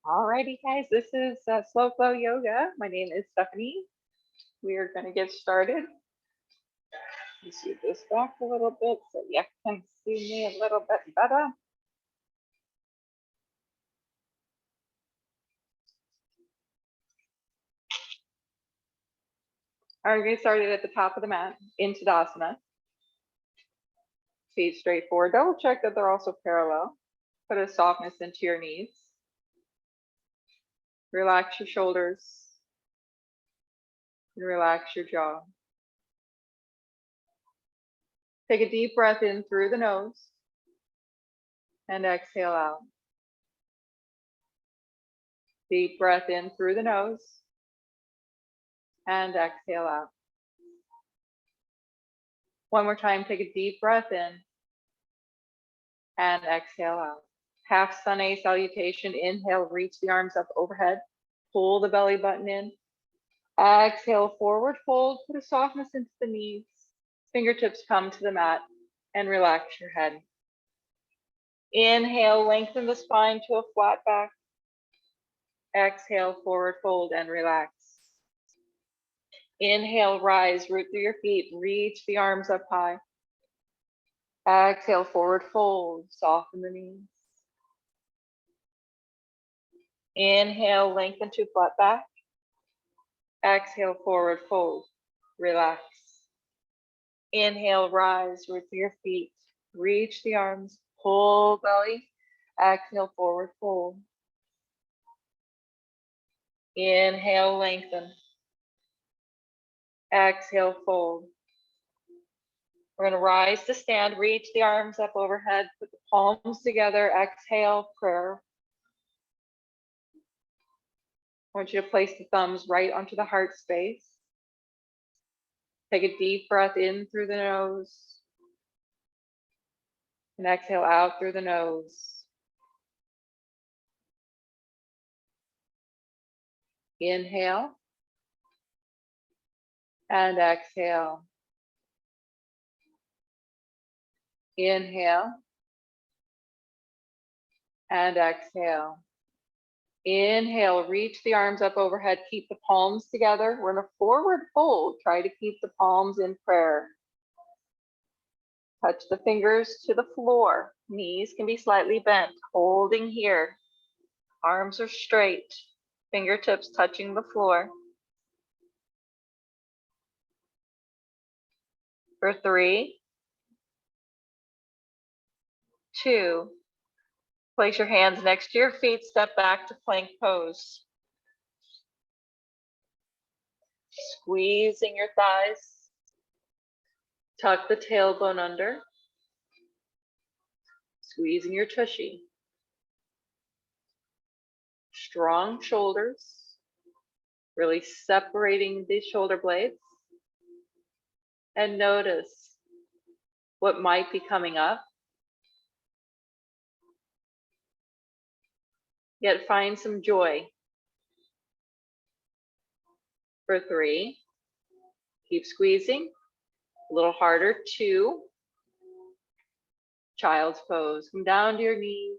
Alrighty, guys, this is Slow Flow Yoga. My name is Stephanie. We are going to get started. Let me see this back a little bit so you can see me a little bit better. All right, we're going to start at the top of the mat in Tadasana. Feet straight forward. Double check that they're also parallel. Put a softness into your knees. Relax your shoulders. And relax your jaw. Take a deep breath in through the nose and exhale out. Deep breath in through the nose and exhale out. One more time, take a deep breath in and exhale out. Half sun A salutation. Inhale, reach the arms up overhead. Pull the belly button in. Exhale, forward fold. Put a softness into the knees. Fingertips come to the mat and relax your head. Inhale, lengthen the spine to a flat back. Exhale, forward fold and relax. Inhale, rise, root through your feet. Reach the arms up high. Exhale, forward fold, soften the knees. Inhale, lengthen to flat back. Exhale, forward fold, relax. Inhale, rise, root through your feet. Reach the arms, pull belly. Exhale, forward fold. Inhale, lengthen. Exhale, fold. We're going to rise to stand, reach the arms up overhead, put the palms together, exhale, prayer. I want you to place the thumbs right onto the heart space. Take a deep breath in through the nose and exhale out through the nose. Inhale and exhale. Inhale and exhale. Inhale, reach the arms up overhead, keep the palms together. We're in a forward fold. Try to keep the palms in prayer. Touch the fingers to the floor. Knees can be slightly bent, holding here. Arms are straight, fingertips touching the floor. For 3, 2, place your hands next to your feet, step back to plank pose. Squeezing your thighs. Tuck the tailbone under. Squeezing your tushy. Strong shoulders. Really separating the shoulder blades. And notice what might be coming up. Yet find some joy. For 3, keep squeezing. A little harder. 2, child's pose. Come down to your knees,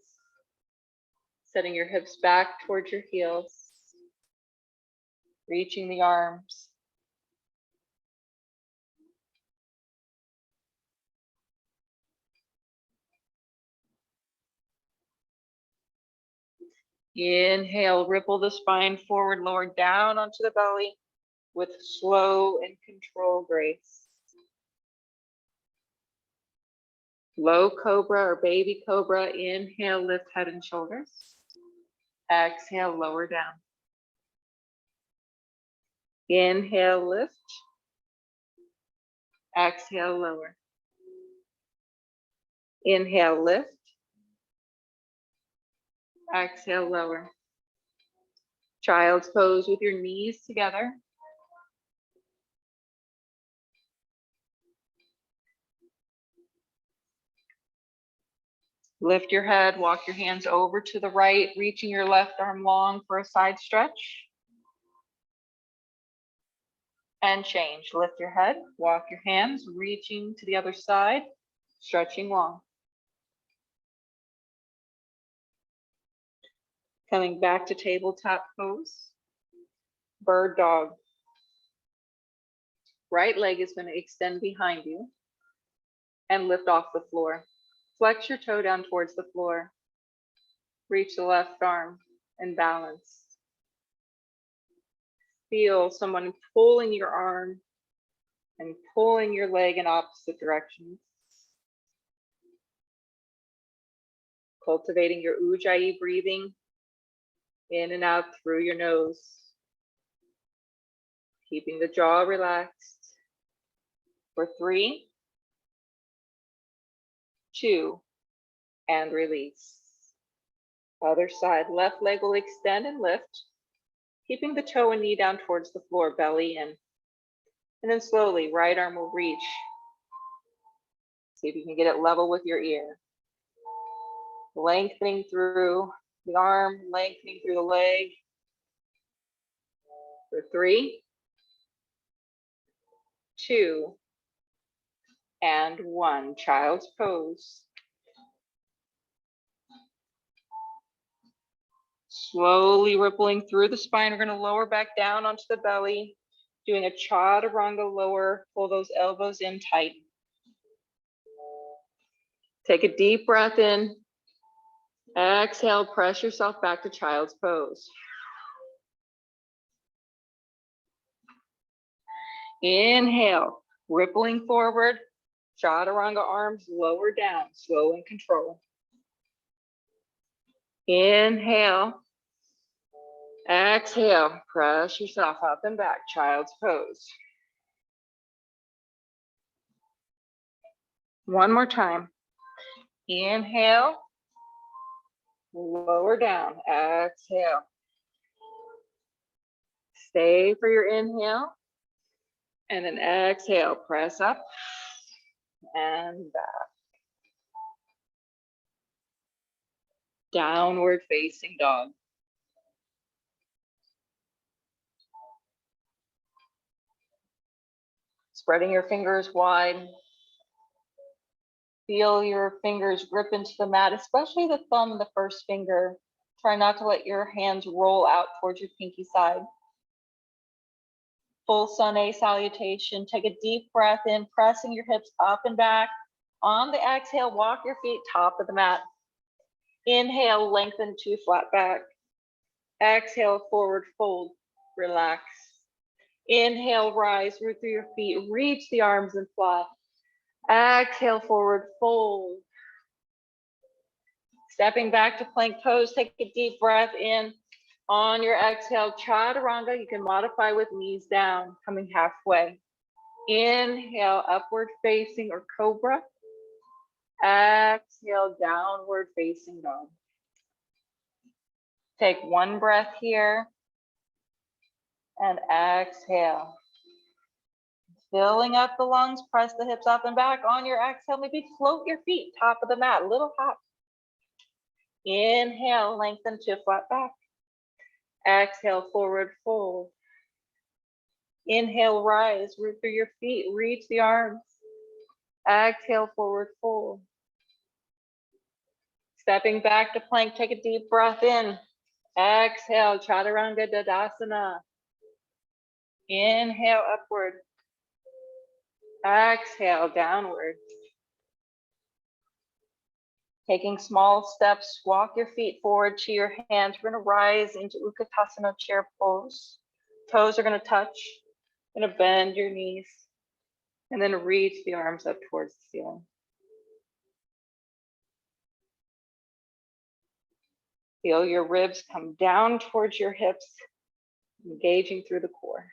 setting your hips back towards your heels, reaching the arms. Inhale, ripple the spine forward, lower down onto the belly with slow and controlled grace. Low cobra or baby cobra. Inhale, lift head and shoulders. Exhale, lower down. Inhale, lift. Exhale, lower. Inhale, lift. Exhale, lower. Child's pose with your knees together. Lift your head, walk your hands over to the right, reaching your left arm long for a side stretch. And change. Lift your head, walk your hands, reaching to the other side, stretching long. Coming back to tabletop pose. Bird dog. Right leg is going to extend behind you and lift off the floor. Flex your toe down towards the floor. Reach the left arm and balance. Feel someone pulling your arm and pulling your leg in opposite directions. Cultivating your Ujjayi breathing in and out through your nose. Keeping the jaw relaxed. For 3, 2, and release. Other side, left leg will extend and lift, keeping the toe and knee down towards the floor, belly in. And then slowly, right arm will reach. See if you can get it level with your ear. Lengthening through the arm, lengthening through the leg. For 3, 2, and 1. Child's pose. Slowly rippling through the spine. We're going to lower back down onto the belly. Doing a chaturanga lower. Pull those elbows in tight. Take a deep breath in. Exhale, press yourself back to child's pose. Inhale, rippling forward. Chaturanga arms lower down, slow and control. Inhale. Exhale, press yourself up and back, child's pose. One more time. Inhale, lower down, exhale. Stay for your inhale, and then exhale, press up and back. Downward facing dog. Spreading your fingers wide. Feel your fingers grip into the mat, especially the thumb and the first finger. Try not to let your hands roll out towards your pinky side. Full sun A salutation. Take a deep breath in, pressing your hips up and back. On the exhale, walk your feet top of the mat. Inhale, lengthen to flat back. Exhale, forward fold, relax. Inhale, rise, root through your feet, reach the arms and fly. Exhale, forward fold. Stepping back to plank pose, take a deep breath in. On your exhale, chaturanga, you can modify with knees down, coming halfway. Inhale, upward facing or cobra. Exhale, downward facing dog. Take one breath here and exhale. Filling up the lungs, press the hips up and back. On your exhale, maybe float your feet top of the mat, little hop. Inhale, lengthen to flat back. Exhale, forward fold. Inhale, rise, root through your feet, reach the arms. Exhale, forward fold. Stepping back to plank, take a deep breath in. Exhale, chaturanga dadasana. Inhale, upward. Exhale, downward. Taking small steps, walk your feet forward to your hands. We're going to rise into Utkatasana chair pose. Toes are going to touch. You're going to bend your knees and then reach the arms up towards the ceiling. Feel your ribs come down towards your hips, engaging through the core.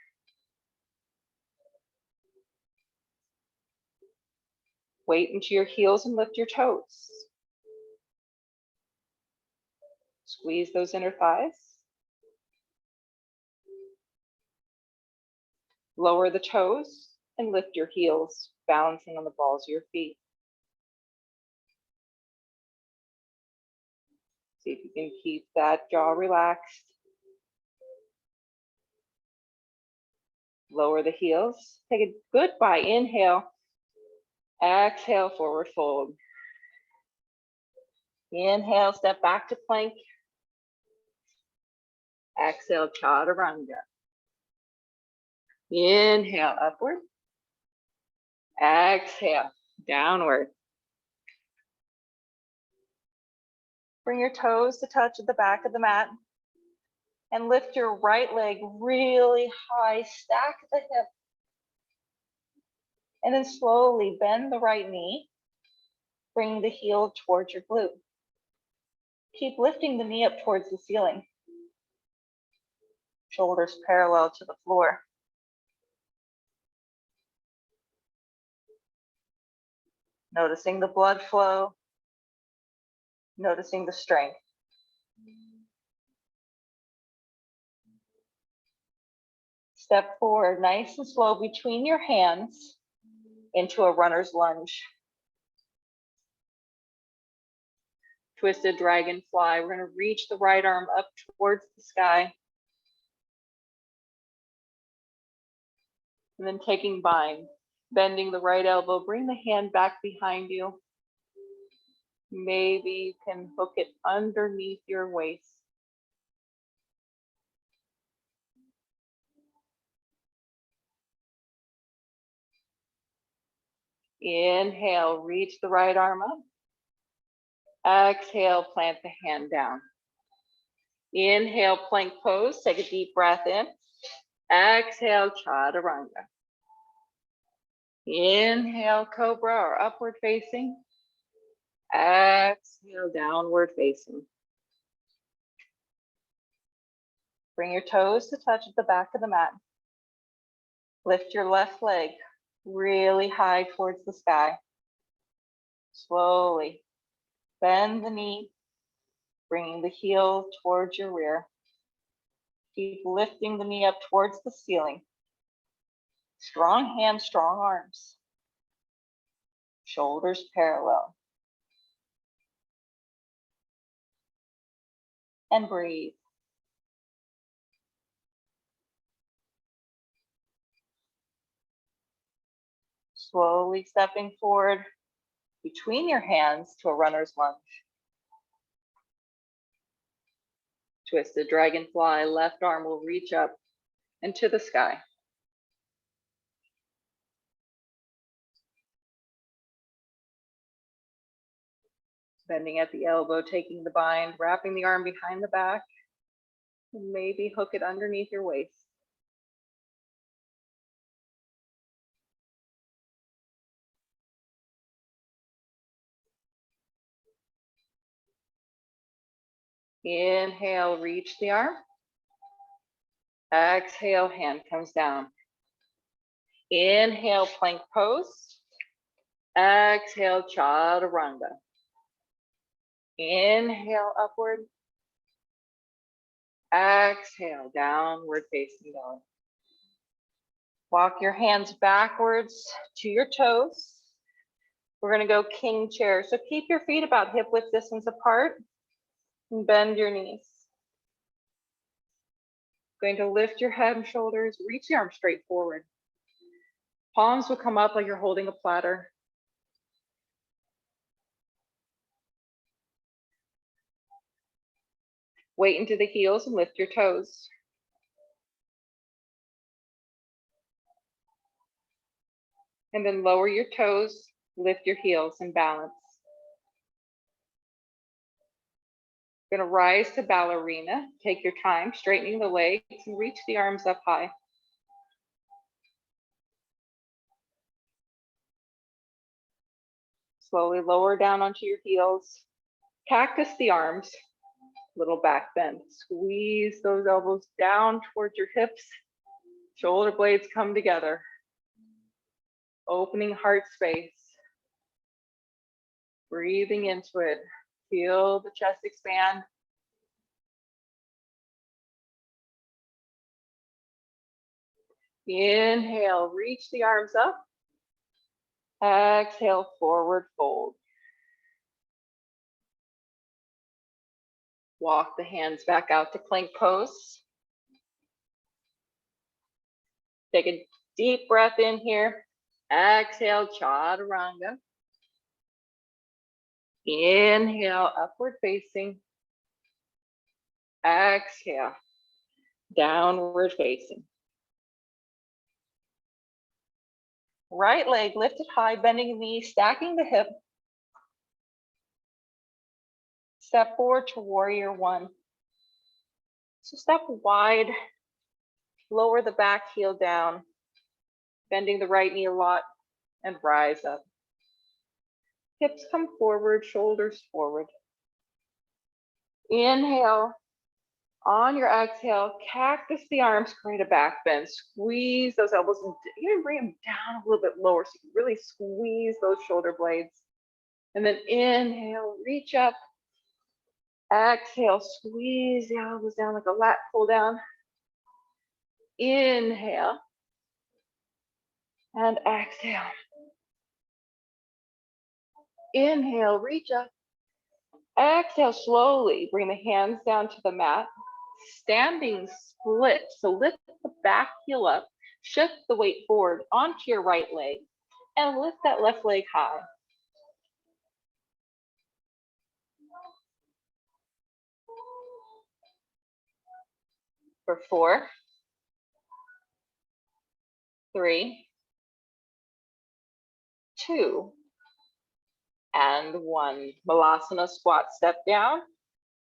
Weight into your heels and lift your toes. Squeeze those inner thighs. Lower the toes and lift your heels, balancing on the balls of your feet. See if you can keep that jaw relaxed. Lower the heels. Take a goodbye. Inhale. Exhale, forward fold. Inhale, step back to plank. Exhale, chaturanga. Inhale, upward. Exhale, downward. Bring your toes to touch at the back of the mat and lift your right leg really high, stack the hip, and then slowly bend the right knee. Bring the heel towards your glute. Keep lifting the knee up towards the ceiling. Shoulders parallel to the floor. Noticing the blood flow, noticing the strength. Step forward nice and slow between your hands into a runner's lunge. Twisted dragonfly. We're going to reach the right arm up towards the sky. And then taking bind, bending the right elbow, bring the hand back behind you. Maybe you can hook it underneath your waist. Inhale, reach the right arm up. Exhale, plant the hand down. Inhale, plank pose. Take a deep breath in. Exhale, chaturanga. Inhale, cobra or upward facing. Exhale, downward facing. Bring your toes to touch at the back of the mat. Lift your left leg really high towards the sky. Slowly bend the knee, bringing the heel towards your rear. Keep lifting the knee up towards the ceiling. Strong hands, strong arms. Shoulders parallel. And breathe. Slowly stepping forward between your hands to a runner's lunge. Twisted dragonfly, left arm will reach up into the sky. Bending at the elbow, taking the bind, wrapping the arm behind the back, and maybe hook it underneath your waist. Inhale, reach the arm. Exhale, hand comes down. Inhale, plank pose. Exhale, chaturanga. Inhale, upward. Exhale, downward facing dog. Walk your hands backwards to your toes. We're going to go king chair. So keep your feet about hip width distance apart and bend your knees. Going to lift your head and shoulders, reach the arms straight forward. Palms will come up like you're holding a platter. Weight into the heels and lift your toes. And then lower your toes, lift your heels and balance. Gonna rise to ballerina. Take your time, straightening the legs and reach the arms up high. Slowly lower down onto your heels. Cactus the arms, little back bend. Squeeze those elbows down towards your hips. Shoulder blades come together. Opening heart space. Breathing into it. Feel the chest expand. Inhale, reach the arms up. Exhale, forward fold. Walk the hands back out to plank pose. Take a deep breath in here. Exhale, chaturanga. Inhale, upward facing. Exhale, Downward facing. Right leg lifted high, bending the knee, stacking the hip. Step forward to warrior one. So step wide, lower the back heel down, bending the right knee a lot, and rise up. Hips come forward, shoulders forward. Inhale. On your exhale, cactus the arms, create a back bend. Squeeze those elbows, and even bring them down a little bit lower so you can really squeeze those shoulder blades. And then inhale, reach up. Exhale, squeeze the elbows down like a lat pull down. Inhale. And exhale. Inhale, reach up. Exhale, slowly bring the hands down to the mat. Standing split. So lift the back heel up, shift the weight forward onto your right leg, and lift that left leg high. For 4, 3, 2, and 1. Malasana squat, step down,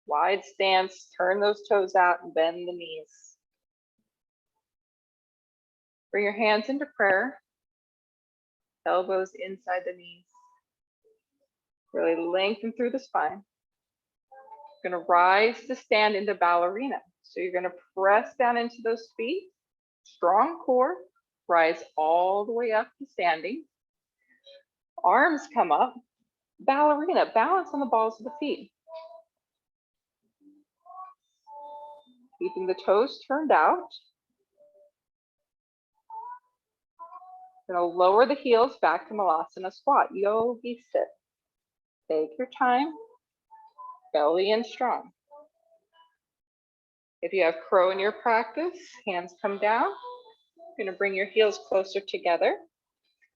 wide stance, turn those toes out and bend the knees. Bring your hands into prayer, elbows inside the knees. Really lengthen through the spine. You're gonna rise to stand into ballerina. So you're gonna press down into those feet, strong core, rise all the way up to standing. Arms come up, ballerina, balance on the balls of the feet. Keeping the toes turned out. Gonna lower the heels back to Malasana squat, yogi sit. Take your time, belly in strong. If you have crow in your practice, hands come down. You're gonna bring your heels closer together.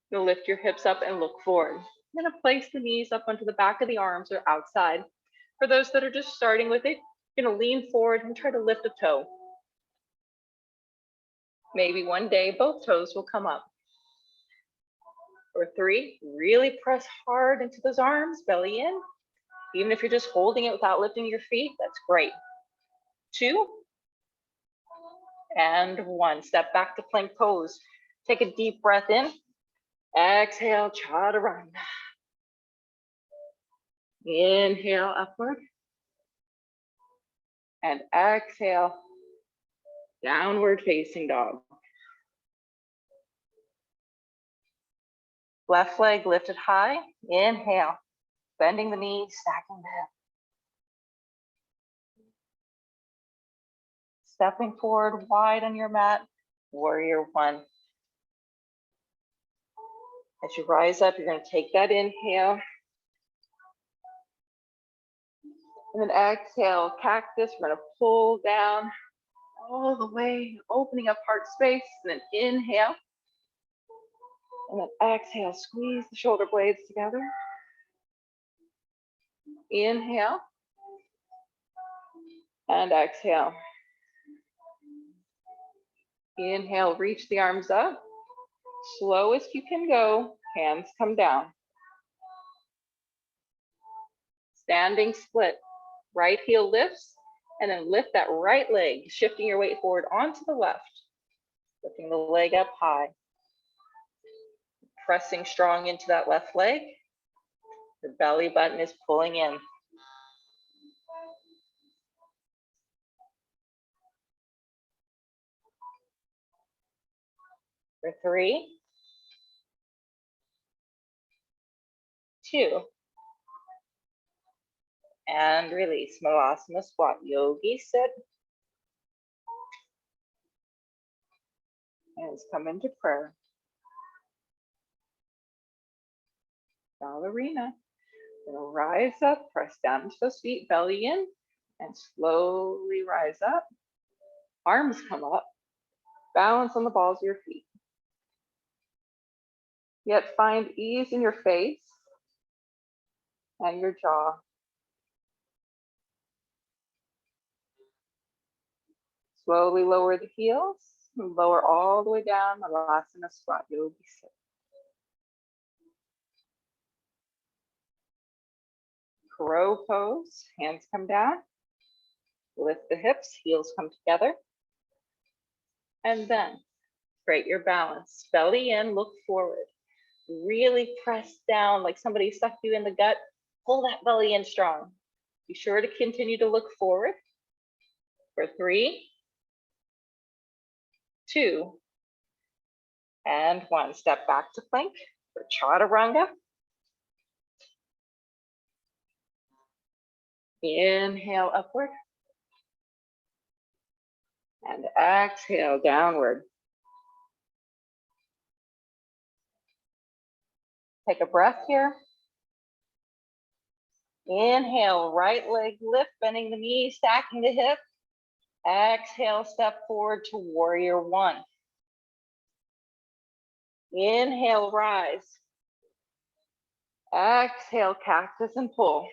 You'll lift your hips up and look forward. You're gonna place the knees up onto the back of the arms or outside. For those that are just starting with it, you're gonna lean forward and try to lift a toe. Maybe one day both toes will come up. For 3, really press hard into those arms, belly in. Even if you're just holding it without lifting your feet, that's great. 2, and 1. Step back to plank pose. Take a deep breath in. Exhale, chaturanga. Inhale, upward. And exhale, downward facing dog. Left leg lifted high. Inhale, bending the knee, stacking the hip. Stepping forward wide on your mat, warrior one. As you rise up, you're going to take that inhale. And then exhale, cactus. We're going to pull down all the way, opening up heart space. And then inhale. And then exhale, squeeze the shoulder blades together. Inhale. And exhale. Inhale, reach the arms up. Slow as you can go, hands come down. Standing split, right heel lifts, and then lift that right leg, shifting your weight forward onto the left, lifting the leg up high. Pressing strong into that left leg. The belly button is pulling in. For 3, 2, and release. Malasana squat, yogi sit. Hands come into prayer. Ballerina. Gonna rise up, press down into those feet, belly in, and slowly rise up. Arms come up. Balance on the balls of your feet. Yet find ease in your face and your jaw. Slowly lower the heels, lower all the way down, Malasana squat, yogi sit. Crow pose, hands come down, lift the hips, heels come together. And then create your balance, belly in, look forward. Really press down like somebody sucked you in the gut. Pull that belly in strong. Be sure to continue to look forward for 3, 2, and 1. Step back to plank for chaturanga. Inhale upward. And exhale downward. Take a breath here. Inhale, right leg lift, bending the knee, stacking the hip. Exhale, step forward to warrior 1. Inhale, rise. Exhale, cactus and pull.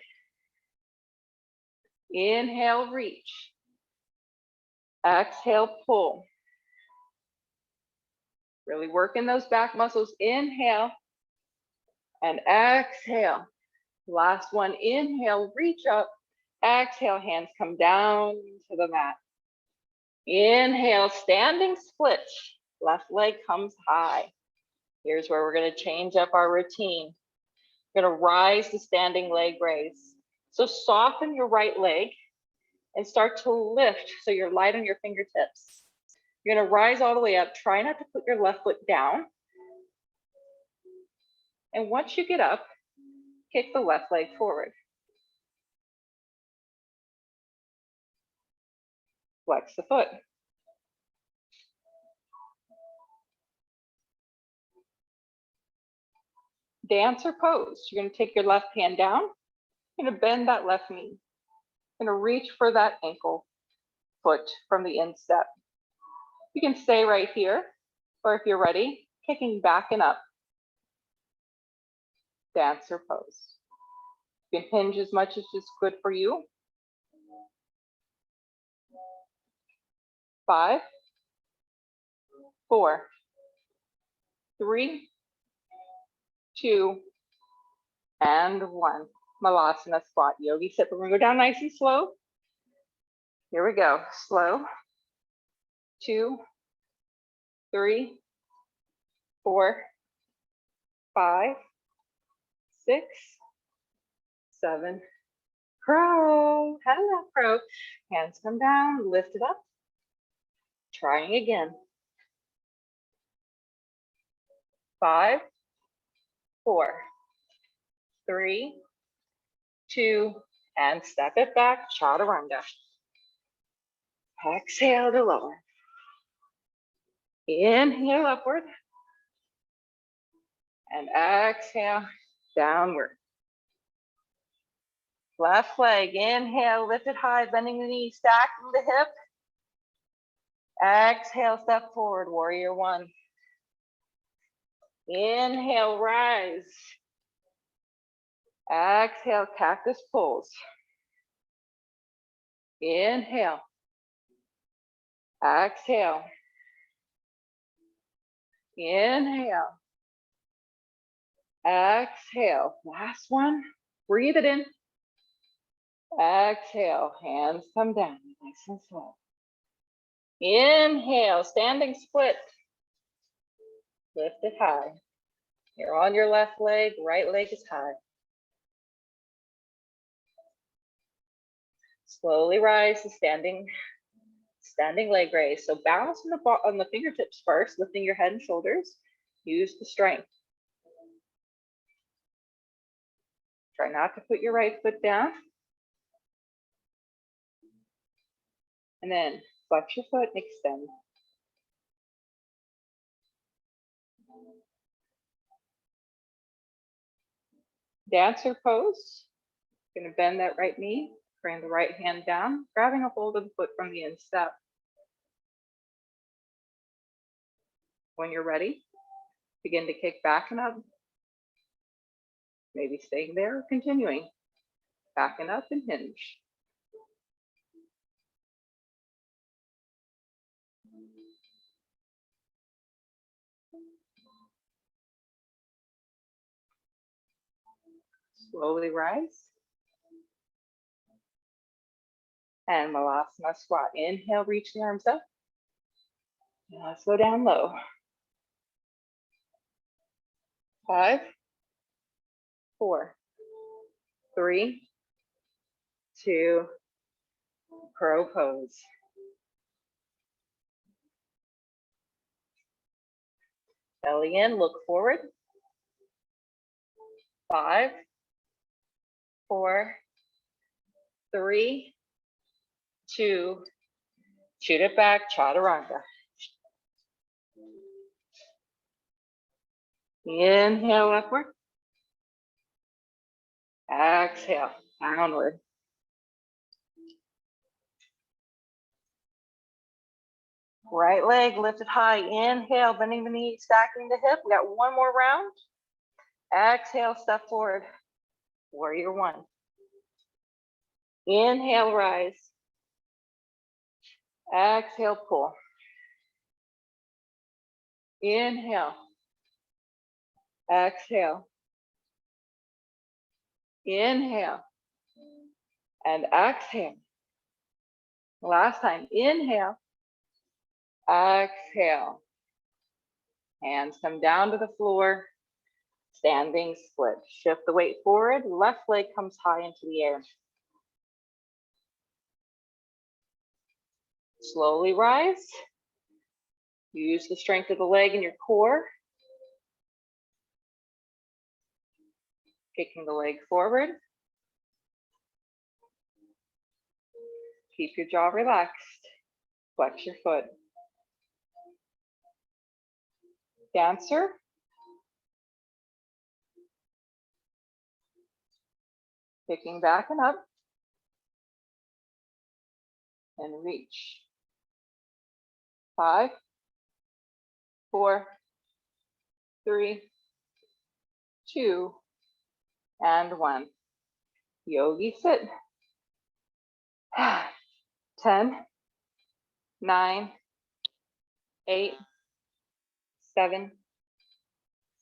Inhale, reach. Exhale, pull. Really working those back muscles. Inhale and exhale. Last one, inhale, reach up. Exhale, hands come down to the mat. Inhale, standing split. Left leg comes high. Here's where we're going to change up our routine. We're going to rise to standing leg raise. So soften your right leg and start to lift so you're light on your fingertips. You're going to rise all the way up. Try not to put your left foot down. And once you get up, kick the left leg forward. Flex the foot. Dancer pose. You're going to take your left hand down. You're going to bend that left knee. You're going to reach for that ankle foot from the instep. You can stay right here, or if you're ready, kicking back and up. Dancer pose. You can hinge as much as is good for you. 5, 4, 3, 2, and 1. Malasana squat, yogi sit. We're going to go down nice and slow. Here we go. Slow. 2, 3, 4, 5, 6, 7. Crow. Hello, crow. Hands come down, lift it up. Trying again. 5, 4, 3, 2, and step it back, chaturanga. Exhale to lower. Inhale upward. And exhale downward. Left leg, inhale, lift it high, bending the knee, stacking the hip. Exhale, step forward, warrior 1. Inhale, rise. Exhale, cactus pulls. Inhale. Exhale. Inhale. Exhale. Last one. Breathe it in. Exhale. Hands come down. Nice and slow. Inhale. Standing split. Lift it high. You're on your left leg. Right leg is high. Slowly rise to standing leg raise. So balance on the fingertips first, lifting your head and shoulders. Use the strength. Try not to put your right foot down. And then flex your foot and extend. Dancer pose. Going to bend that right knee, bring the right hand down, grabbing a hold of the foot from the instep. When you're ready, begin to kick back and up. Maybe staying there or continuing. Back and up and hinge. Slowly rise. And Malasana squat. Inhale, reach the arms up. Now let's go down low. 5, 4, 3, 2, crow pose. Belly in, look forward. 5, 4, 3, 2, shoot it back, chaturanga. Inhale upward. Exhale, downward. Right leg lifted high. Inhale, bending the knee, stacking the hip. We got one more round. Exhale, step forward. Warrior one. Inhale, rise. Exhale, pull. Inhale. Exhale. Inhale. And exhale. Last time. Inhale. Exhale. Hands come down to the floor. Standing split. Shift the weight forward. Left leg comes high into the air. Slowly rise. Use the strength of the leg in your core. Kicking the leg forward. Keep your jaw relaxed. Flex your foot. Dancer. Kicking back and up. And reach. 5, 4, 3, 2, and 1. Yogi sit. 10, 9, 8, 7,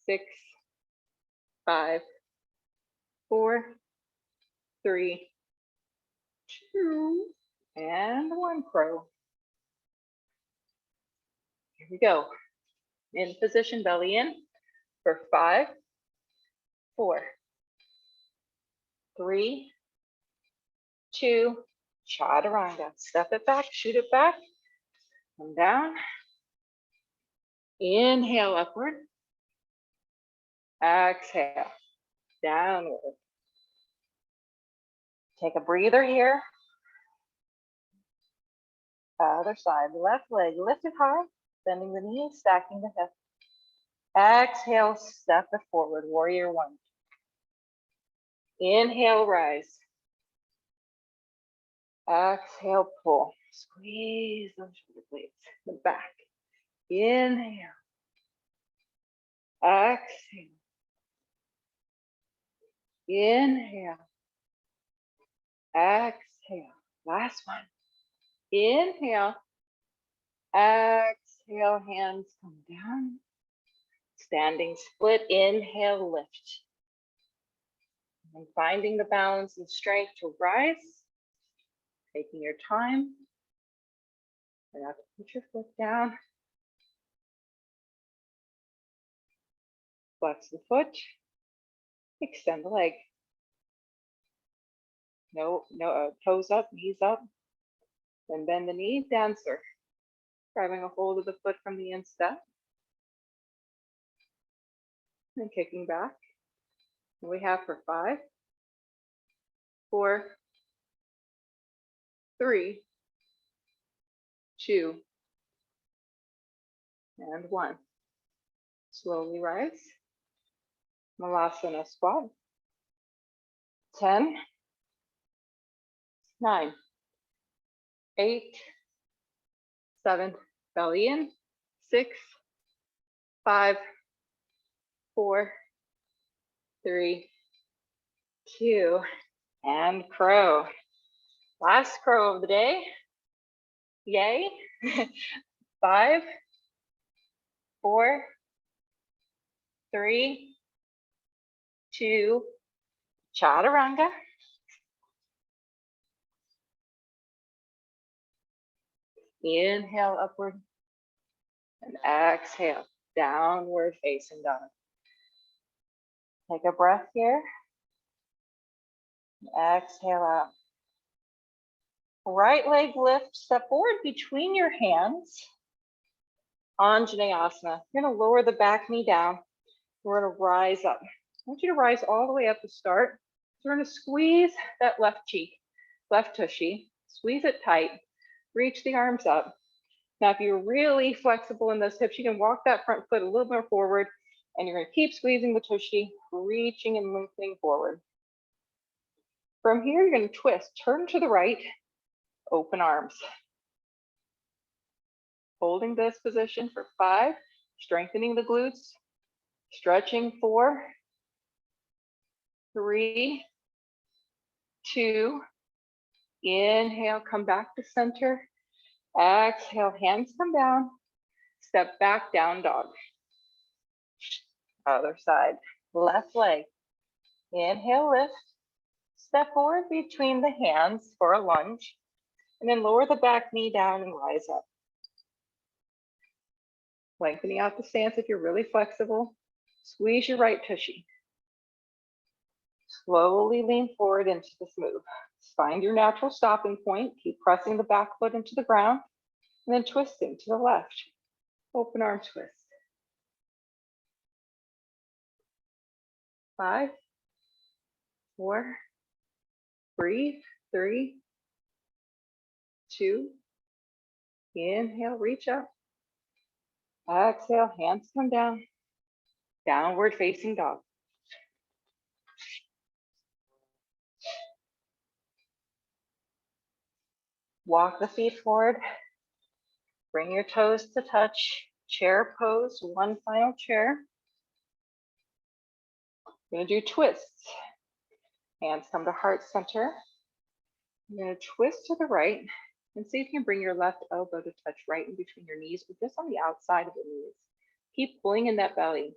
6, 5, 4, 3, 2, and 1 crow. Here we go. In position, belly in for 5, 4, 3, 2, chaturanga. Step it back, shoot it back, come down. Inhale upward. Exhale, downward. Take a breather here. Other side, left leg lifted high, bending the knee, stacking the hip. Exhale, step it forward, warrior one. Inhale, rise. Exhale, pull. Squeeze those shoulder blades, the back. Inhale. Exhale. Inhale. Exhale. Last one. Inhale. Exhale, hands come down. Standing split, inhale, lift. And finding the balance and strength to rise. Taking your time. And now put your foot down. Flex the foot. Extend the leg. No, toes up, knees up. Then bend the knee, dancer. Grabbing a hold of the foot from the instep. And kicking back. And we have for 5, 4, 3, 2, and 1. Slowly rise. Malasana squat. 10, 9, 8, 7, belly in, 6, 5, 4, 3, 2, and crow. Last crow of the day. Yay. 5, 4, 3, 2, chaturanga. Inhale upward and exhale, downward facing dog. Take a breath here. Exhale out. Right leg lift, step forward between your hands. Anjaneyasana. You're gonna lower the back knee down. We're gonna rise up. I want you to rise all the way up to start. So we're gonna squeeze that left cheek, left tushy, squeeze it tight, reach the arms up. Now, if you're really flexible in those hips, you can walk that front foot a little more forward, and you're gonna keep squeezing the tushy, reaching and lengthening forward. From here, you're gonna twist, turn to the right, open arms. Holding this position for 5, strengthening the glutes, stretching 4, 3, 2, inhale, come back to center. Exhale, hands come down, step back, down dog. Other side, left leg. Inhale, lift, step forward between the hands for a lunge, and then lower the back knee down and rise up. Lengthening out the stance if you're really flexible. Squeeze your right tushy. Slowly lean forward into this move. Find your natural stopping point. Keep pressing the back foot into the ground, and then twisting to the left. Open arm twist. 5, 4, breathe, 3, 2, inhale, reach up. Exhale, hands come down. Downward facing dog. Walk the feet forward. Bring your toes to touch. Chair pose, one final chair. You're gonna do twists. Hands come to heart center. You're gonna twist to the right and see if you can bring your left elbow to touch right in between your knees, but just on the outside of the knees. Keep pulling in that belly.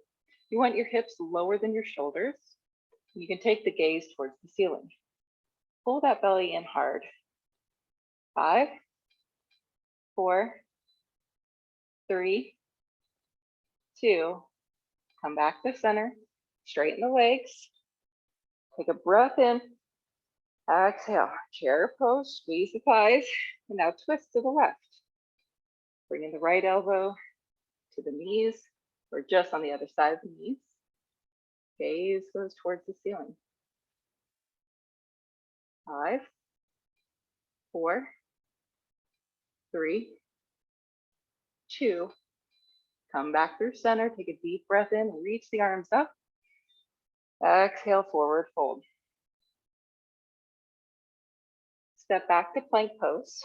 You want your hips lower than your shoulders. You can take the gaze towards the ceiling. Pull that belly in hard. 5, 4, 3, 2, come back to center. Straighten the legs. Take a breath in. Exhale, chair pose, squeeze the thighs, and now twist to the left. Bring in the right elbow to the knees, or just on the other side of the knees. Gaze goes towards the ceiling. 5, 4, 3, 2, come back through center, take a deep breath in, reach the arms up. Exhale, forward fold. Step back to plank pose.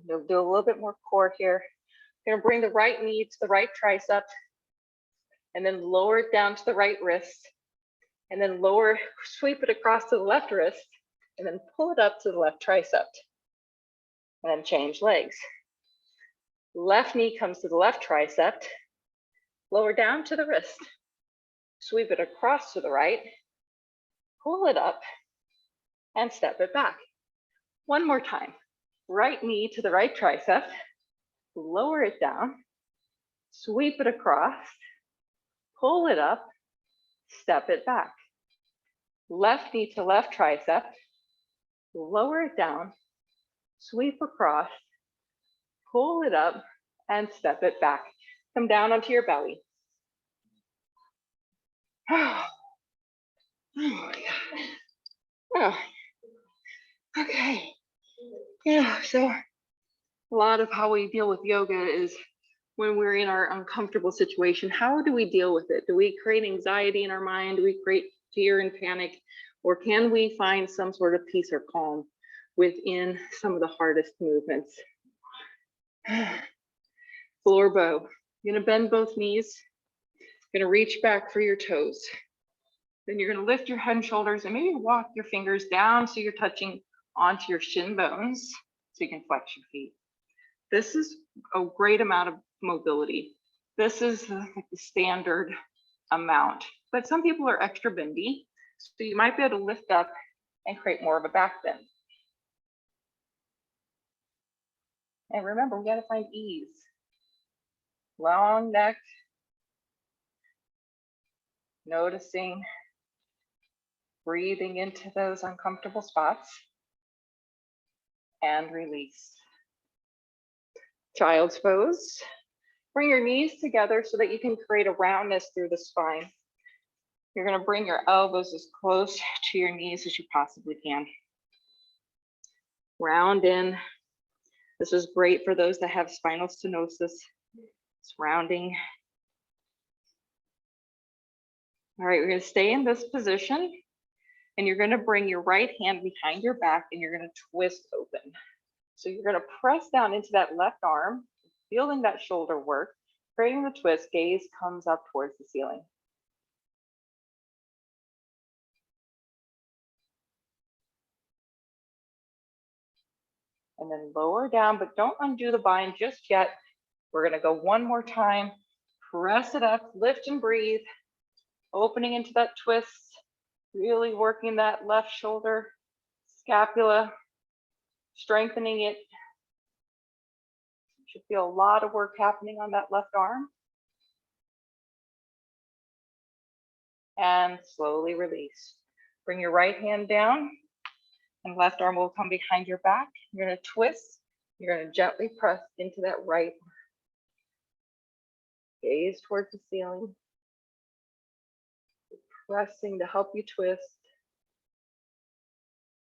You'll do a little bit more core here. You're gonna bring the right knee to the right tricep, and then lower it down to the right wrist, and then lower, sweep it across to the left wrist, and then pull it up to the left tricep. And then change legs. Left knee comes to the left tricep, lower down to the wrist, sweep it across to the right, pull it up, and step it back. One more time. Right knee to the right tricep, lower it down, sweep it across, pull it up, step it back. Left knee to left tricep, lower it down, sweep across, pull it up, and step it back. Come down onto your belly. Oh my God. Oh. Okay. Yeah, so a lot of how we deal with yoga is when we're in our uncomfortable situation, how do we deal with it? Do we create anxiety in our mind? Do we create fear and panic? Or can we find some sort of peace or calm within some of the hardest movements? Floor bow. You're gonna bend both knees. You're gonna reach back for your toes. Then you're gonna lift your head and shoulders and maybe walk your fingers down so you're touching onto your shin bones so you can flex your feet. This is a great amount of mobility. This is like the standard amount, but some people are extra bendy, so you might be able to lift up and create more of a back bend. And remember, we got to find ease. Long neck, noticing, breathing into those uncomfortable spots, and release. Child's pose. Bring your knees together so that you can create a roundness through the spine. You're going to bring your elbows as close to your knees as you possibly can. Round in. This is great for those that have spinal stenosis. It's rounding. All right, we're going to stay in this position, and you're going to bring your right hand behind your back, and you're going to twist open. So you're going to press down into that left arm, feeling that shoulder work, creating the twist. Gaze comes up towards the ceiling. And then lower down, but don't undo the bind just yet. We're going to go one more time. Press it up, lift and breathe, opening into that twist, really working that left shoulder, scapula, strengthening it. You should feel a lot of work happening on that left arm. And slowly release. Bring your right hand down, and left arm will come behind your back. You're going to twist. You're going to gently press into that right. Gaze towards the ceiling. Pressing to help you twist.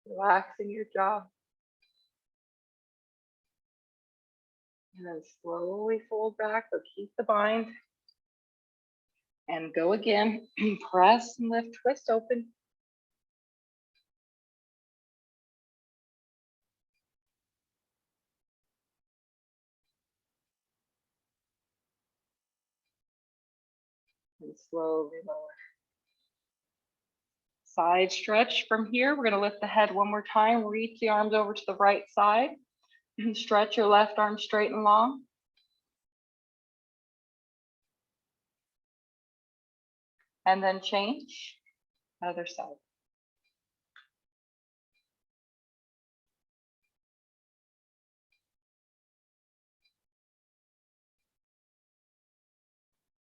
Relaxing your jaw. And then slowly fold back, but keep the bind. And go again. Press and lift, twist open. And slowly lower. Side stretch from here. We're going to lift the head one more time. Reach the arms over to the right side. And stretch your left arm straight and long. And then change. Other side.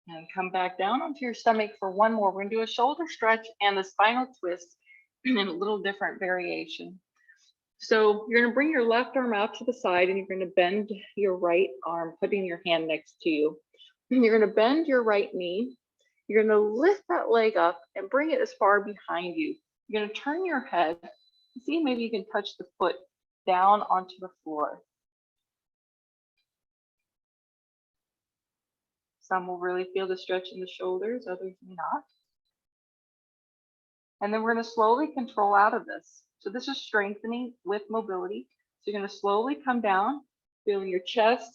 And come back down onto your stomach for one more. We're going to do a shoulder stretch and the spinal twist in a little different variation. So you're going to bring your left arm out to the side, and you're going to bend your right arm, putting your hand next to you. And you're going to bend your right knee. You're going to lift that leg up and bring it as far behind you. You're going to turn your head. See, maybe you can touch the foot down onto the floor. Some will really feel the stretch in the shoulders, others may not. And then we're going to slowly control out of this. So this is strengthening with mobility. So you're going to slowly come down, feeling your chest,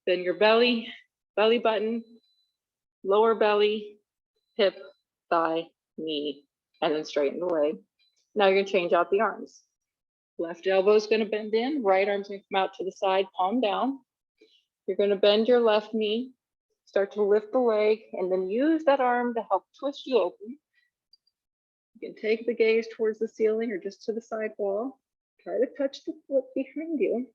then your belly, belly button, lower belly, hip, thigh, knee, and then straighten the leg. Now you're going to change out the arms. Left elbow is going to bend in, right arm's going to come out to the side, palm down. You're going to bend your left knee, start to lift the leg, and then use that arm to help twist you open. You can take the gaze towards the ceiling or just to the side wall. Try to touch the foot behind you.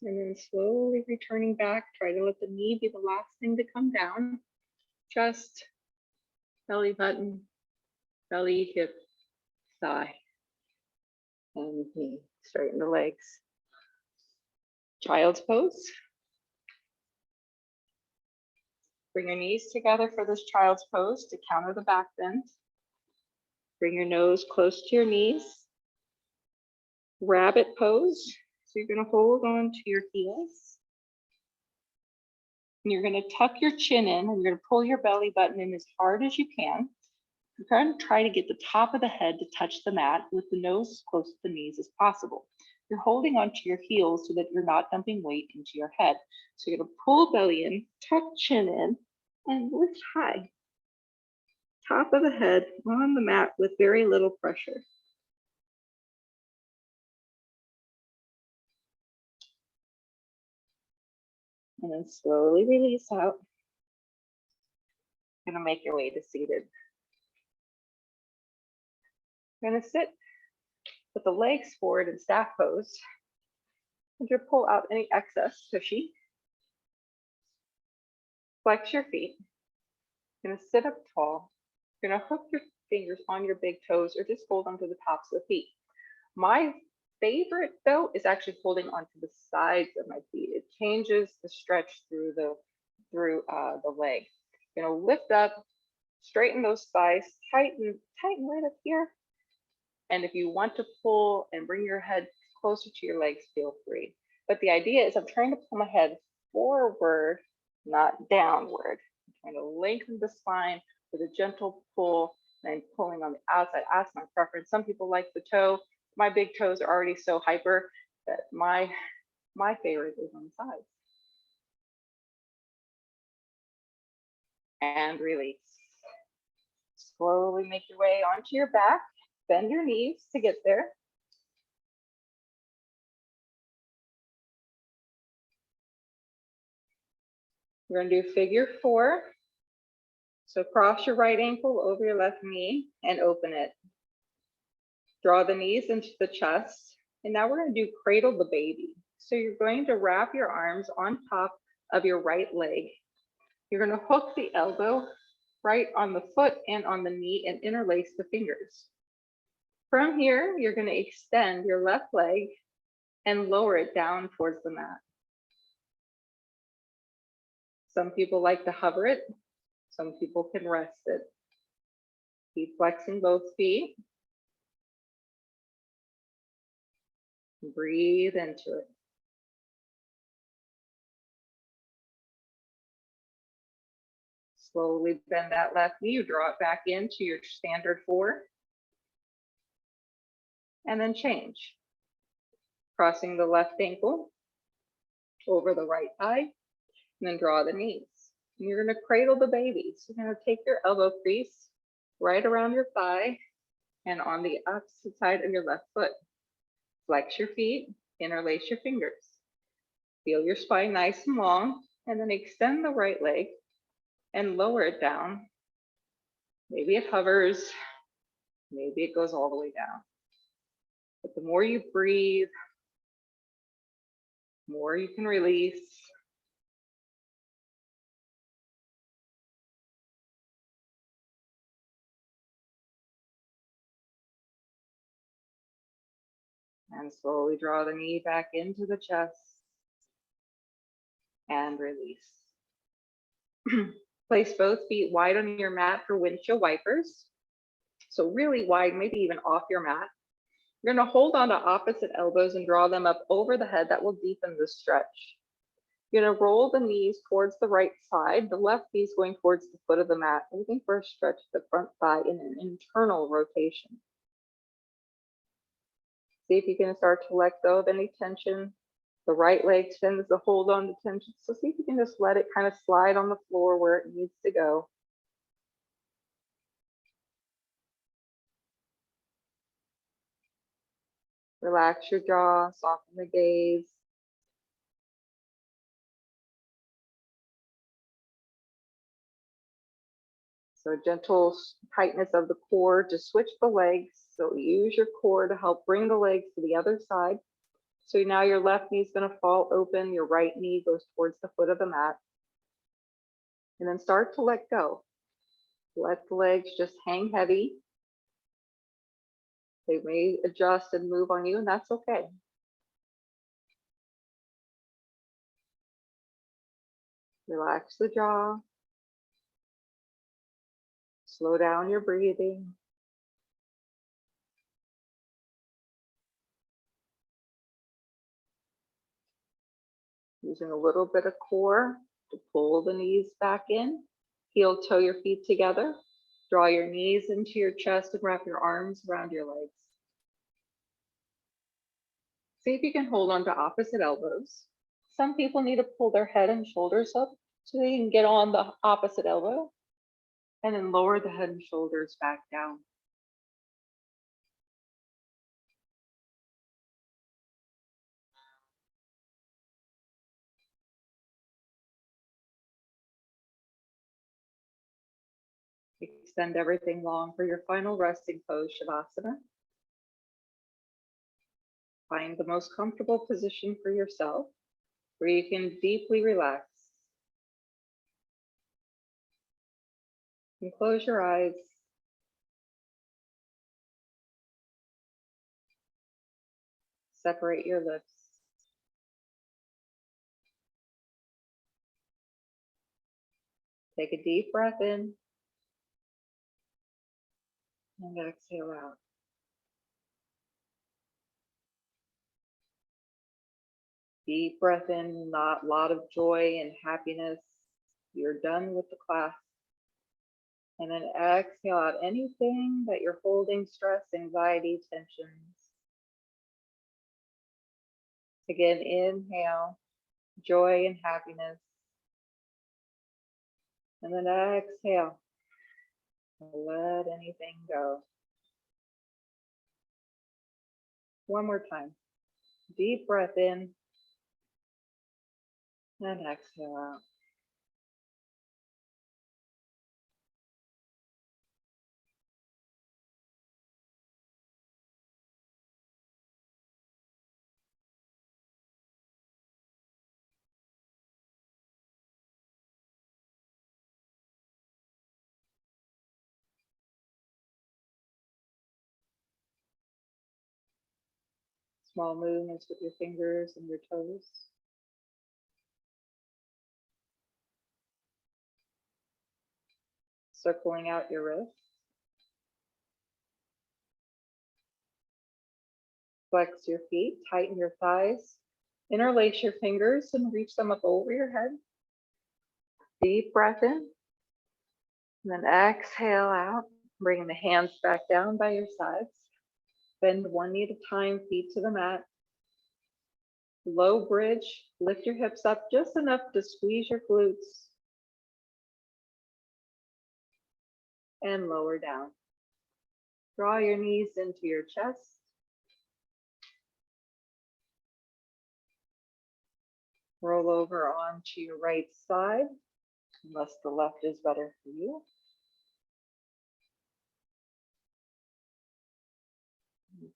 And then slowly returning back, try to let the knee be the last thing to come down. Chest, belly button, belly, hip, thigh, and knee. Straighten the legs. Child's pose. Bring your knees together for this child's pose to counter the back bend. Bring your nose close to your knees. Rabbit pose. So you're going to hold on to your heels. And you're going to tuck your chin in, and you're going to pull your belly button in as hard as you can. You're going to try to get the top of the head to touch the mat with the nose as close to the knees as possible. You're holding onto your heels so that you're not dumping weight into your head. So you're going to pull belly in, tuck chin in, and lift high. top of the head on the mat with very little pressure. And then slowly release out. You're gonna make your way to seated. You're gonna sit with the legs forward in staff pose. And you pull out any excess tushy. Flex your feet. You're gonna sit up tall. You're gonna hook your fingers on your big toes or just hold onto the tops of the feet. My favorite though is actually holding onto the sides of my feet. It changes the stretch through the leg. You're gonna lift up, straighten those thighs, tighten right up here. And if you want to pull and bring your head closer to your legs, feel free. But the idea is I'm trying to pull my head forward, not downward. I'm trying to lengthen the spine with a gentle pull and pulling on the outside. That's my preference. Some people like the toe. My big toes are already so hyper that my favorite is on the sides. And release. Slowly make your way onto your back. Bend your knees to get there. We're going to do figure 4. So cross your right ankle over your left knee and open it. Draw the knees into the chest. And now we're going to do cradle the baby. So you're going to wrap your arms on top of your right leg. You're going to hook the elbow right on the foot and on the knee and interlace the fingers. From here, you're going to extend your left leg and lower it down towards the mat. Some people like to hover it. Some people can rest it. Keep flexing both feet. Breathe into it. Slowly bend that left knee. You draw it back into your standard 4. And then change. Crossing the left ankle over the right thigh, and then draw the knees. And you're going to cradle the baby. So you're going to take your elbow crease right around your thigh and on the opposite side of your left foot. Flex your feet, interlace your fingers. Feel your spine nice and long, and then extend the right leg and lower it down. Maybe it hovers, maybe it goes all the way down. But the more you breathe, the more you can release. And slowly draw the knee back into the chest and release. Place both feet wide on your mat for windshield wipers. So really wide, maybe even off your mat. You're going to hold on to opposite elbows and draw them up over the head. That will deepen the stretch. You're going to roll the knees towards the right side. The left knee is going towards the foot of the mat. Looking for a stretch of the front thigh in an internal rotation. See if you can start to let go of any tension. The right leg tends to hold on to tension. So see if you can just let it kind of slide on the floor where it needs to go. Relax your jaw, soften the gaze. So gentle tightness of the core to switch the legs. So use your core to help bring the legs to the other side. So now your left knee is going to fall open. Your right knee goes towards the foot of the mat. And then start to let go. Let the legs just hang heavy. They may adjust and move on you, and that's okay. Relax the jaw. Slow down your breathing. Using a little bit of core to pull the knees back in. Heel toe your feet together. Draw your knees into your chest and wrap your arms around your legs. See if you can hold on to opposite elbows. Some people need to pull their head and shoulders up so they can get on the opposite elbow. And then lower the head and shoulders back down. Extend everything long for your final resting pose, Shavasana. Find the most comfortable position for yourself where you can deeply relax. And close your eyes. Separate your lips. Take a deep breath in and exhale out. Deep breath in, not a lot of joy and happiness. You're done with the class. And then exhale out anything that you're holding, stress, anxiety, tensions. Again, inhale, joy and happiness. And then exhale, let anything go. One more time. Deep breath in and exhale out. Small movements with your fingers and your toes. Circling out your wrists. Flex your feet, tighten your thighs, interlace your fingers and reach them up over your head. Deep breath in, and then exhale out, bringing the hands back down by your sides. Bend one knee at a time, feet to the mat. Low bridge, lift your hips up just enough to squeeze your glutes. And lower down. Draw your knees into your chest. Roll over onto your right side, unless the left is better for you.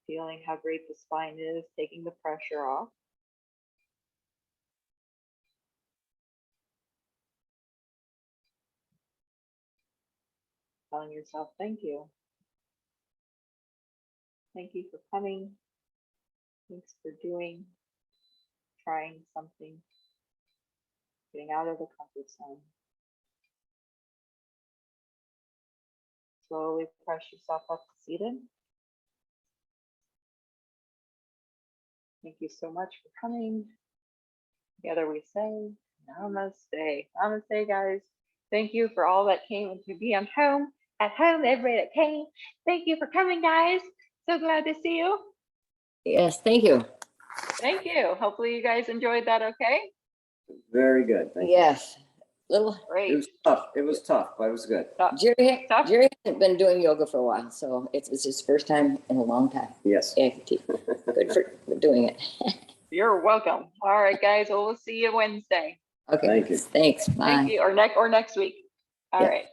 Feeling how great the spine is, taking the pressure off. Telling yourself, thank you. Thank you for coming. Thanks for doing, trying something, getting out of the comfort zone. Slowly press yourself up to seated. Thank you so much for coming. Together we say, namaste. Namaste, guys. Thank you for all that came and to be at home, everybody that came. Thank you for coming, guys. So glad to see you. Yes, thank you. Thank you. Hopefully you guys enjoyed that okay? Very good. Thank Yes. Little you. It Great. was tough. It was tough, but it was good. Jerry, Tough. Jerry hasn't been doing yoga for a while, so it's his first time in a long time. Yes. Yeah, good for doing it. You're welcome. All right, guys. Well, we'll see you Wednesday. Okay. Thank you. Thanks. Bye. Thank you. Or next week. All Yeah. right.